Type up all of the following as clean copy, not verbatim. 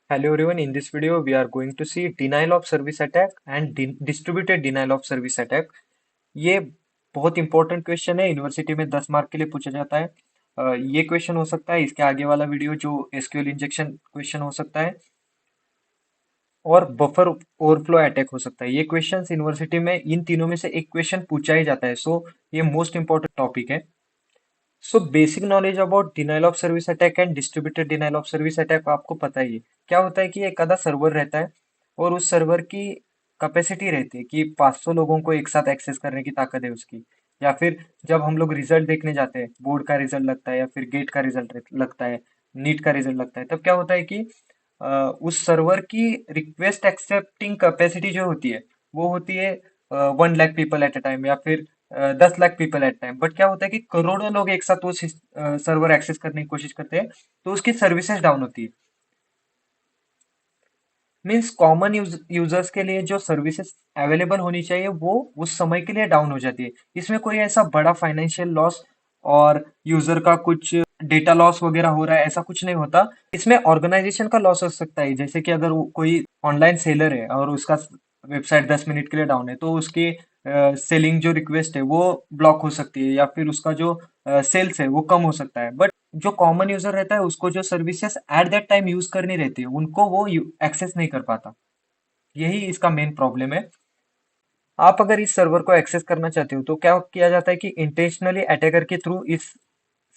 Hello everyone, in this video we are going to see denial of service attack and distributed denial of service attack. ये बहुत important question है, university में 10 mark के लिए पूछा जाता है। ये क्वेश्चन हो सकता है, इसके आगे वाला वीडियो जो एसक्यूएल इंजेक्शन क्वेश्चन हो सकता है और बफर ओवरफ्लो अटैक हो सकता है। ये क्वेश्चंस यूनिवर्सिटी में इन तीनों में से एक क्वेश्चन पूछा ही जाता है, सो ये मोस्ट इंपॉर्टेंट टॉपिक है। So basic knowledge about denial of service attack and distributed denial of service attack आपको पता ही है। क्या होता है कि एक आधा सर्वर रहता है और उस सर्वर की कैपेसिटी रहती है कि 500 लोगों को एक साथ एक्सेस करने की ताकत है उसकी। या फिर जब हम लोग रिजल्ट देखने जाते हैं, बोर्ड का रिजल्ट लगता है या फिर गेट का रिजल्ट लगता है, नीट का रिजल्ट लगता है, तब क्या होता है कि उस सर्वर की रिक्वेस्ट एक्सेप्टिंग कैपेसिटी जो होती है वो होती है 1 lakh people at a time या फिर 10 lakh people at time. But क्या होता है कि करोड़ों लोग एक साथ वो सर्वर एक्सेस करने की कोशिश करते हैं, तो उसकी सर्विसेज डाउन होती है। मीन्स कॉमन यूजर्स के लिए जो सर्विसेज अवेलेबल होनी चाहिए वो उस समय के लिए डाउन हो जाती है। इसमें कोई ऐसा बड़ा फाइनेंशियल लॉस और यूजर का कुछ डेटा लॉस वगैरह हो रहा है, ऐसा कुछ नहीं होता। इसमें ऑर्गेनाइजेशन का लॉस हो सकता है, जैसे कि अगर कोई ऑनलाइन सेलर है और उसका वेबसाइट 10 मिनट के लिए डाउन है, तो उसकी सेलिंग जो रिक्वेस्ट है वो ब्लॉक हो सकती है या फिर उसका जो सेल्स है वो कम हो सकता है। बट जो कॉमन यूजर रहता है उसको जो services at that time use करनी रहती है उनको वो एक्सेस नहीं कर पाता। यही इसका मेन प्रॉब्लम है। आप अगर इस सर्वर को एक्सेस करना चाहते हो तो क्या किया जाता है कि इंटेंशनली अटैकर के थ्रू इस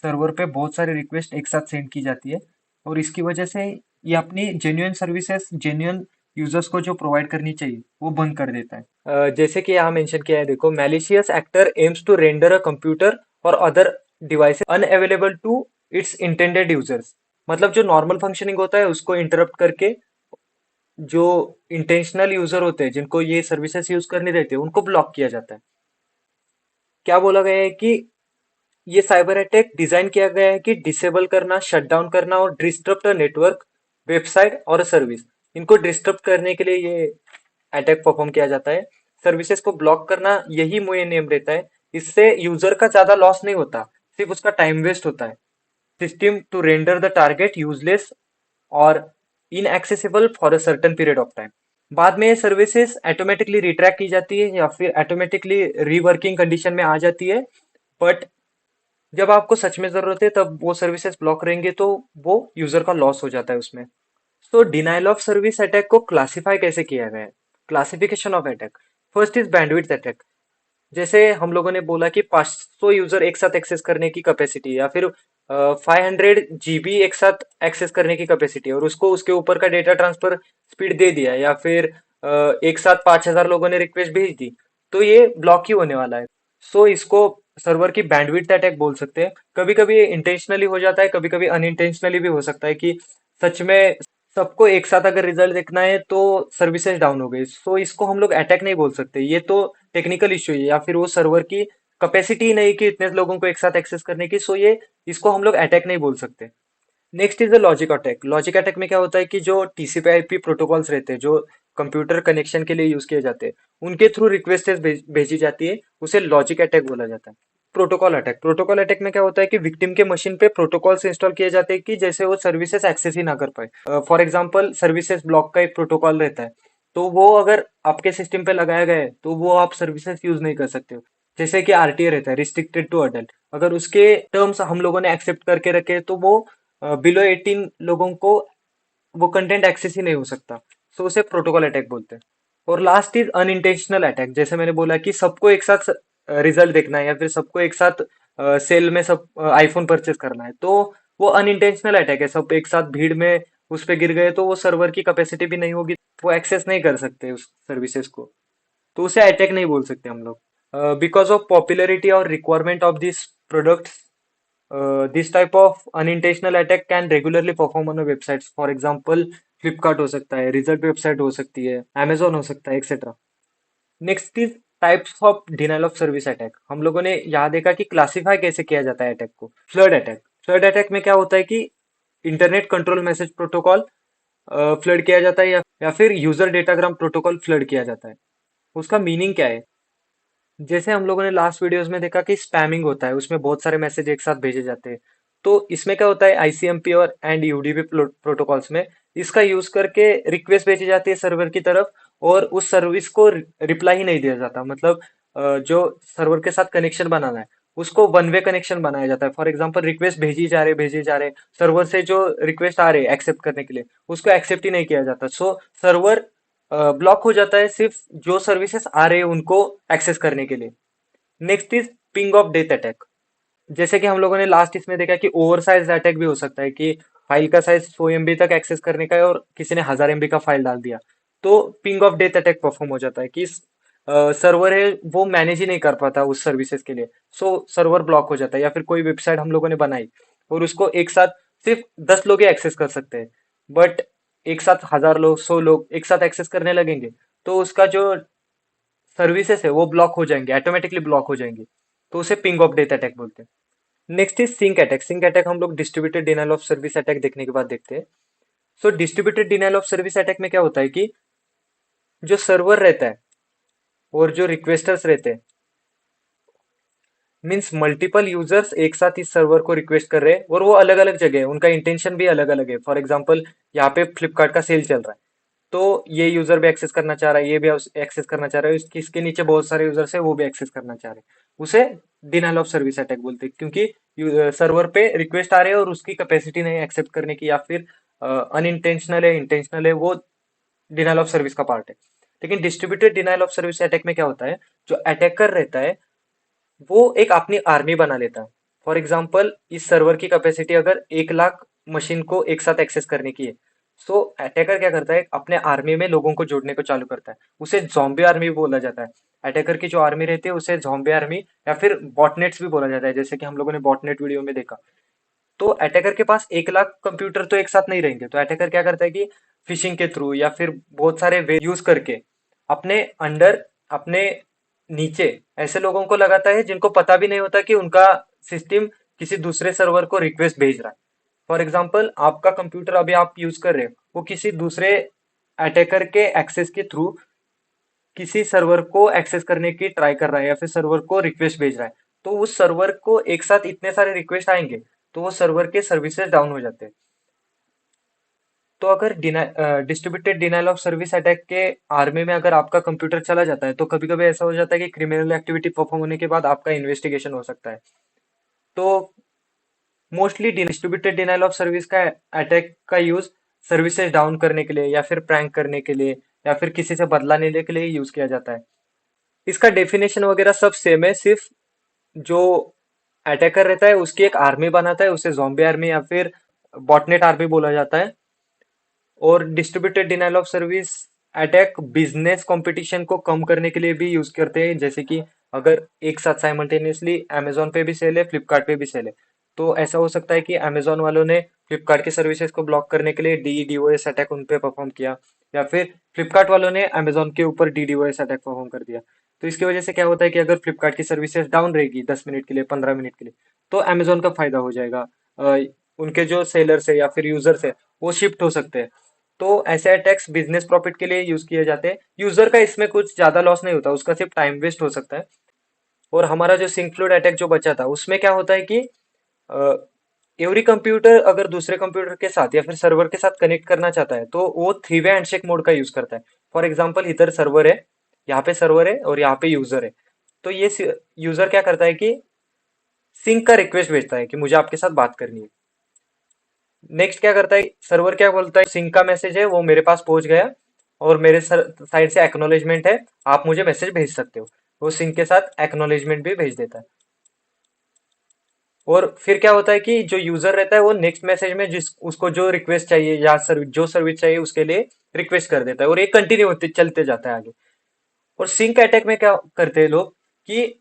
सर्वर पे बहुत सारे रिक्वेस्ट एक साथ सेंड की जाती है और इसकी वजह से ये अपनी जेन्युइन सर्विसेज जेन्युइन यूजर्स को जो प्रोवाइड करनी चाहिए वो बंद कर देता है। जैसे कि यहाँ मेंशन किया है, देखो, malicious actor aims to render a computer और other devices unavailable to its intended users. मतलब जो नॉर्मल फंक्शनिंग होता है उसको इंटरप्ट करके जो इंटेंशनल यूजर होते हैं जिनको ये सर्विसेज यूज करने देते हैं उनको ब्लॉक किया जाता है। क्या बोला गया है कि ये साइबर अटैक डिजाइन किया गया है कि डिसेबल करना, शट डाउन करना और डिस्टर्ब द नेटवर्क, वेबसाइट और सर्विस। इनको डिस्टर्ब करने के लिए ये अटैक परफॉर्म किया जाता है। सर्विसेज को ब्लॉक करना यही मेन नेम रहता है। इससे यूजर का ज्यादा लॉस नहीं होता, सिर्फ उसका टाइम वेस्ट होता है। System to render the target useless और inaccessible for a certain period of time. बाद में ये सर्विसेज ऑटोमेटिकली रिट्रैक्ट की जाती है या फिर ऑटोमेटिकली रीवर्किंग कंडीशन में आ जाती है। बट जब आपको सच में जरूरत है तब वो सर्विसेज ब्लॉक रहेंगे तो वो यूजर का लॉस हो जाता है उसमें। तो डिनाइल ऑफ सर्विस अटैक को क्लासिफाई कैसे किया गया है? Classification of attack. First is bandwidth attack. जैसे हम लोगों ने बोला कि 500 यूजर एक साथ एक्सेस करने की कैपेसिटी या फिर 500 GB एक साथ एक्सेस करने की कैपेसिटी और उसको उसके ऊपर का डेटा ट्रांसफर स्पीड दे दिया या फिर एक साथ 5,000 लोगों ने रिक्वेस्ट भेज दी, तो ये ब्लॉक ही होने वाला है। सो इसको सर्वर की बैंडविड्थ अटैक बोल सकते हैं। कभी कभी ये इंटेंशनली हो जाता है, कभी कभी अनइंटेंशनली भी हो सकता है कि सच में सबको एक साथ अगर रिजल्ट देखना है तो सर्विसेज डाउन हो गई, सो इसको हम लोग अटैक नहीं बोल सकते। ये तो टेक्निकल इश्यू है या फिर वो सर्वर की कैपेसिटी ही नहीं कि इतने लोगों को एक साथ एक्सेस करने की, सो ये इसको हम लोग अटैक नहीं बोल सकते। Next is the logic attack. Logic attack में क्या होता है कि जो टीसीपी आईपी प्रोटोकॉल्स रहते हैं जो कंप्यूटर कनेक्शन के लिए यूज किए जाते हैं उनके थ्रू रिक्वेस्ट भेजी जाती है, उसे लॉजिक अटैक बोला जाता है। Protocol attack. प्रोटोकॉल अटैक में क्या होता है कि विक्टिम के मशीन पे प्रोटोकॉल्स इंस्टॉल किए जाते हैं कि जैसे वो सर्विसेज एक्सेस ही ना कर पाए। फॉर एग्जांपल सर्विसेज ब्लॉक का एक प्रोटोकॉल रहता है, तो वो अगर आपके सिस्टम पे लगाया गया है तो वो आप सर्विसेज यूज नहीं कर सकते हो। जैसे कि आरटीए रहता है, रिस्ट्रिक्टेड टू अडल्ट, अगर उसके टर्म्स हम लोगों ने एक्सेप्ट करके रखे तो वो बिलो 18 लोगों को वो कंटेंट एक्सेस ही नहीं हो सकता। सो उसे प्रोटोकॉल अटैक बोलते हैं। और लास्ट इज अनइंटेंशनल अटैक। जैसे मैंने बोला कि सबको एक साथ रिजल्ट देखना है या फिर सबको एक साथ सेल में सब आईफोन परचेस करना है, तो वो अनइंटेंशनल अटैक है। सब एक साथ भीड़ में उस पे गिर गए तो वो सर्वर की कैपेसिटी भी नहीं होगी, वो एक्सेस नहीं कर सकते उस सर्विसेज को, तो उसे अटैक नहीं बोल सकते हम लोग। बिकॉज ऑफ पॉपुलरिटी और requirement of this product, this type of unintentional attack can regularly perform on website. For example Flipkart हो सकता है, रिजल्ट वेबसाइट हो सकती है, Amazon हो सकता है, etcetera. Next is types of denial of service attack. हम लोगों ने यहाँ देखा कि क्लासिफाई कैसे किया जाता है अटैक को। Flood attack. फ्लड अटैक में क्या होता है कि internet control message protocol flood किया जाता है या फिर यूजर डेटाग्राम प्रोटोकॉल फ्लड किया जाता है। उसका मीनिंग क्या है? जैसे हम लोगों ने लास्ट वीडियोस में देखा कि स्पैमिंग होता है, उसमें बहुत सारे मैसेज एक साथ भेजे जाते हैं। तो इसमें क्या होता है, आईसीएमपी और एंड यूडीपी प्रोटोकॉल्स में इसका यूज करके रिक्वेस्ट भेजी जाती है सर्वर की तरफ, और उस सर्विस को रिप्लाई ही नहीं दिया जाता। मतलब जो सर्वर के साथ कनेक्शन बनाना है उसको वन वे कनेक्शन बनाया जाता है। फॉर एग्जांपल रिक्वेस्ट भेजी जा रहे, सर्वर से जो रिक्वेस्ट आ रहे एक्सेप्ट करने के लिए, उसको एक्सेप्ट ही नहीं किया जाता। सो सर्वर ब्लॉक हो जाता है सिर्फ जो सर्विसेज आ रहे हैं उनको एक्सेस करने के लिए। Next is ping of death attack. जैसे कि हम लोगों ने लास्ट इसमें देखा कि ओवर साइज अटैक भी हो सकता है कि फाइल का साइज 100 MB तक एक्सेस करने का है और किसी ने 1000 MB का फाइल डाल दिया, तो ping of death attack perform हो जाता है कि सर्वर है वो मैनेज ही नहीं कर पाता उस सर्विसेज के लिए। सो सर्वर ब्लॉक हो जाता है। या फिर कोई वेबसाइट हम लोगों ने बनाई और उसको एक साथ सिर्फ 10 लोग ही एक्सेस कर सकते हैं, बट एक साथ 1000 लोग 100 लोग एक साथ एक्सेस करने लगेंगे, तो उसका जो सर्विसेज है वो ब्लॉक हो जाएंगे, ऑटोमेटिकली ब्लॉक हो जाएंगे। तो उसे पिंग ऑफ डेथ अटैक बोलते हैं। Next is sync attack. Sync attack हम लोग distributed denial of service attack देखने के बाद देखते हैं। So distributed denial of service attack में क्या होता है कि जो सर्वर रहता है और जो रिक्वेस्टर्स रहते हैं, मीन्स मल्टीपल यूजर्स एक साथ इस सर्वर को रिक्वेस्ट कर रहे हैं और वो अलग अलग जगह है, उनका इंटेंशन भी अलग अलग है। फॉर एग्जाम्पल यहाँ पे फ्लिपकार्ट का सेल चल रहा है, तो ये यूजर भी एक्सेस करना चाह रहा है, ये भी एक्सेस करना चाह रहा है, इसके नीचे बहुत सारे यूजर्स है वो भी एक्सेस करना चाह रहे हैं। उसे डिनाइल ऑफ सर्विस अटैक बोलते हैं, क्योंकि सर्वर पे रिक्वेस्ट आ रहे हैं और उसकी कैपेसिटी नहीं एक्सेप्ट करने की, या फिर अनइंटेंशनल है इंटेंशनल है, वो डिनाइल ऑफ सर्विस का पार्ट है। लेकिन distributed denial of service attack में क्या होता है, जो अटैकर रहता है वो एक अपनी आर्मी बना लेता है। फॉर एग्जाम्पल इस सर्वर की कैपेसिटी अगर 1 लाख मशीन को एक साथ एक्सेस करने की है, सो अटैकर क्या करता है, अपने आर्मी में लोगों को जोड़ने को चालू करता है। उसे जॉम्बी आर्मी बोला जाता है। अटैकर की जो आर्मी रहती है उसे जॉम्बी आर्मी या फिर बॉटनेट्स भी बोला जाता है, जैसे कि हम लोगों ने बॉटनेट वीडियो में देखा। तो अटैकर के पास 1 लाख कंप्यूटर तो एक साथ नहीं रहेंगे, तो अटैकर क्या करता है कि फिशिंग के थ्रू या फिर बहुत सारे वे यूज करके अपने अंडर, अपने नीचे ऐसे लोगों को लगाता है जिनको पता भी नहीं होता कि उनका सिस्टम किसी दूसरे सर्वर को रिक्वेस्ट भेज रहा है। फॉर एग्जाम्पल आपका कंप्यूटर अभी आप यूज कर रहे हो, वो किसी दूसरे अटैकर के एक्सेस के थ्रू किसी सर्वर को एक्सेस करने की ट्राई कर रहा है या फिर सर्वर को रिक्वेस्ट भेज रहा है। तो उस सर्वर को एक साथ इतने सारे रिक्वेस्ट आएंगे, तो वो सर्वर के सर्विसेज डाउन हो जाते हैं। तो अगर distributed denial of service attack के आर्मी में अगर आपका कंप्यूटर चला जाता है, तो कभी कभी ऐसा हो जाता है कि क्रिमिनल एक्टिविटी परफॉर्म होने के बाद आपका इन्वेस्टिगेशन हो सकता है। तो mostly distributed denial of service का अटैक का यूज सर्विसेज डाउन करने के लिए या फिर प्रैंक करने के लिए या फिर किसी से बदला लेने के लिए यूज किया जाता है। इसका डेफिनेशन वगैरह सब सेम है, सिर्फ जो अटैकर रहता है उसकी एक आर्मी बनाता है, उसे जॉम्बी आर्मी या फिर बॉटनेट आर्मी बोला जाता है। और distributed denial of service attack business competition को कम करने के लिए भी यूज करते हैं। जैसे कि अगर एक साथ साइमल्टेनियसली अमेजोन पे भी सेल है, फ्लिपकार्ट पे भी सेल है, तो ऐसा हो सकता है कि अमेजोन वालों ने फ्लिपकार्ट की सर्विसेज को ब्लॉक करने के लिए DDoS अटैक उन पे परफॉर्म किया, या फिर फ्लिपकार्ट वालों ने अमेजोन के ऊपर DDoS अटैक परफॉर्म कर दिया। तो इसकी वजह से क्या होता है कि अगर फ्लिपकार्ट की सर्विसेज डाउन रहेगी 10 मिनट के लिए, 15 मिनट के लिए, तो अमेजोन का फायदा हो जाएगा। उनके जो सेलर्स है या फिर यूजर्स है वो शिफ्ट हो सकते हैं। तो ऐसे अटैक्स बिजनेस प्रॉफिट के लिए यूज किए जाते हैं। यूजर का इसमें कुछ ज्यादा लॉस नहीं होता, उसका सिर्फ टाइम वेस्ट हो सकता है। और हमारा जो सिंक फ्लूड अटैक जो बचा था उसमें क्या होता है कि एवरी कंप्यूटर अगर दूसरे कंप्यूटर के साथ या फिर सर्वर के साथ कनेक्ट करना चाहता है तो वो 3 वे हैंडशेक मोड का यूज करता है। फॉर एग्जाम्पल इधर सर्वर है, यहाँ पे सर्वर है और यहाँ पे यूजर है। तो ये यूजर क्या करता है कि सिंक का रिक्वेस्ट भेजता है कि मुझे आपके साथ बात करनी है। नेक्स्ट क्या करता है, सर्वर क्या बोलता है, सिंक का मैसेज है वो मेरे पास पहुंच गया और मेरे साइड से एक्नॉलेजमेंट है, आप मुझे मैसेज भेज सकते हो। वो सिंक के साथ एक्नॉलेजमेंट भी भेज देता है। और फिर क्या होता है कि जो यूजर रहता है वो नेक्स्ट मैसेज में जिस उसको जो रिक्वेस्ट चाहिए या जो सर्विस चाहिए उसके लिए रिक्वेस्ट कर देता है, और ये कंटिन्यू होते चलते जाता है आगे। और सिंक अटैक में क्या करते हैं लोग कि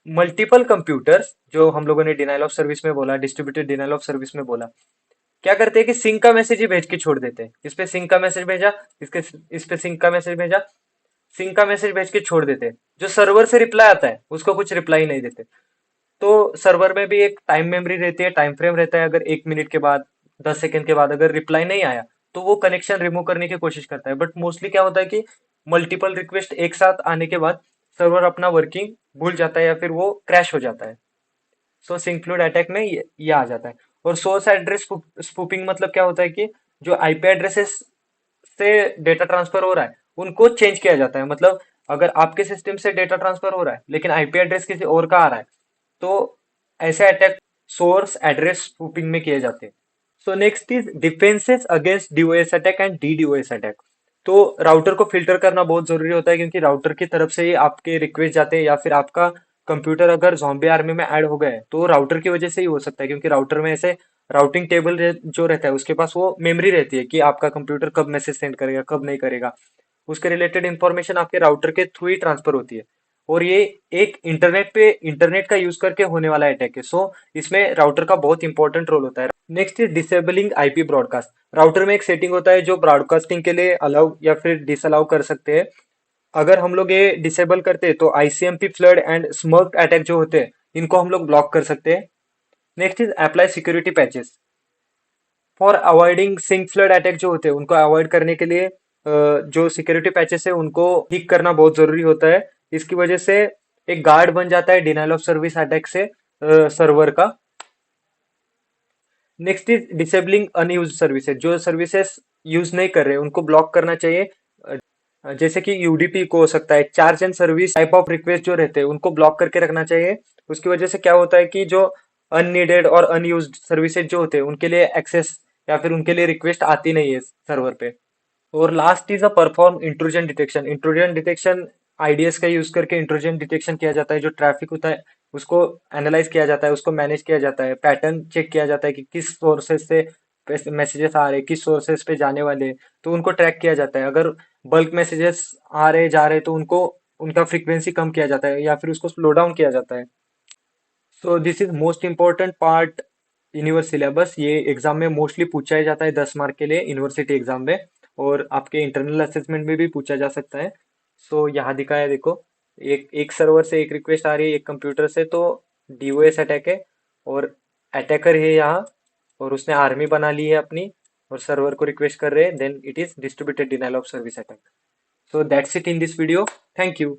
मल्टीपल कंप्यूटर्स, जो हम लोगों ने डिनाइल ऑफ सर्विस में बोला, डिस्ट्रीब्यूटेड डिनाइल ऑफ सर्विस में बोला, क्या करते हैं कि सिंक का मैसेज ही भेज के छोड़ देते हैं। इस पे सिंक का मैसेज भेजा, इसके इस पे सिंक का मैसेज भेजा, सिंक का मैसेज भेज के छोड़ देते हैं। जो सर्वर से रिप्लाई आता है उसको कुछ रिप्लाई नहीं देते। तो सर्वर में भी एक टाइम मेमोरी रहती है, टाइम फ्रेम रहता है। अगर 1 मिनट के बाद, 10 सेकंड के बाद अगर रिप्लाई नहीं आया तो वो कनेक्शन रिमूव करने की कोशिश करता है। बट मोस्टली क्या होता है कि मल्टीपल रिक्वेस्ट एक साथ आने के बाद सर्वर अपना वर्किंग भूल जाता है या फिर वो क्रैश हो जाता है। सो सिंक्लूड अटैक में ये आ जाता है। और सोर्स एड्रेस स्पूपिंग मतलब क्या होता है कि जो आईपी एड्रेसेस से डेटा ट्रांसफर हो रहा है उनको चेंज किया जाता है। मतलब अगर आपके सिस्टम से डेटा ट्रांसफर हो रहा है लेकिन आईपी एड्रेस किसी और का आ रहा है, तो ऐसे अटैक सोर्स एड्रेस स्पूफिंग में किए जाते हैं। So next is defences against DOS attack and DDoS attack. तो राउटर को फिल्टर करना बहुत जरूरी होता है, क्योंकि राउटर की तरफ से ही आपके रिक्वेस्ट जाते हैं, या फिर आपका कंप्यूटर अगर ज़ॉम्बी आर्मी में ऐड हो गया है तो राउटर की वजह से ही हो सकता है, क्योंकि राउटर में ऐसे राउटिंग टेबल जो रहता है उसके पास वो मेमोरी रहती है कि आपका कंप्यूटर कब मैसेज सेंड करेगा कब नहीं करेगा। उसके रिलेटेड इंफॉर्मेशन आपके राउटर के थ्रू ही ट्रांसफर होती है। और ये एक इंटरनेट का यूज करके होने वाला अटैक है, सो इसमें राउटर का बहुत इंपॉर्टेंट रोल होता है। Next is disabling IP broadcast. Router में एक सेटिंग होता है जो ब्रॉडकास्टिंग के लिए अलाउ या फिर डिसअलाउ कर सकते हैं। अगर हम लोग ये डिसेबल करते हैं तो ICMP flood and smoke attack जो होते हैं इनको हम लोग ब्लॉक कर सकते हैं। Next is apply security patches for avoiding SYN flood attack जो होते हैं उनको अवॉइड करने के लिए जो सिक्योरिटी पैचेस है उनको ठीक करना बहुत जरूरी होता है। इसकी वजह से एक गार्ड बन जाता है डिनाइल ऑफ सर्विस अटैक से सर्वर का। Next is disabling unused services. जो सर्विसेज यूज नहीं कर रहे उनको ब्लॉक करना चाहिए। जैसे कि यूडीपी को हो सकता है, charge and service type of request जो रहते हैं उनको ब्लॉक करके रखना चाहिए। उसकी वजह से क्या होता है कि जो अननीडेड और अनयूज्ड सर्विसेज जो होते हैं उनके लिए एक्सेस या फिर उनके लिए रिक्वेस्ट आती नहीं है सर्वर पे। और last is a perform intrusion detection. Intrusion detection IDs का यूज करके इंट्रूजन डिटेक्शन किया जाता है। जो ट्रैफिक होता है उसको एनालाइज किया जाता है, उसको मैनेज किया जाता है, पैटर्न चेक किया जाता है कि किस सोर्सेज से मैसेजेस आ रहे हैं, किस सोर्सेज पे जाने वाले हैं, तो उनको ट्रैक किया जाता है। अगर बल्क मैसेजेस आ रहे जा रहे तो उनको उनका फ्रीक्वेंसी कम किया जाता है या फिर उसको स्लो डाउन किया जाता है। So this is most important part in your syllabus. ये एग्जाम में मोस्टली पूछा ही जाता है 10 मार्क के लिए यूनिवर्सिटी एग्जाम में, और आपके इंटरनल असेसमेंट में भी पूछा जा सकता है। सो यहाँ दिखा है देखो, एक एक सर्वर से एक रिक्वेस्ट आ रही है एक कंप्यूटर से, तो डीओएस अटैक है। और अटैकर है यहाँ, और उसने आर्मी बना ली है अपनी और सर्वर को रिक्वेस्ट कर रहे हैं, then it is distributed denial of service attack. So that's it in this video. Thank you.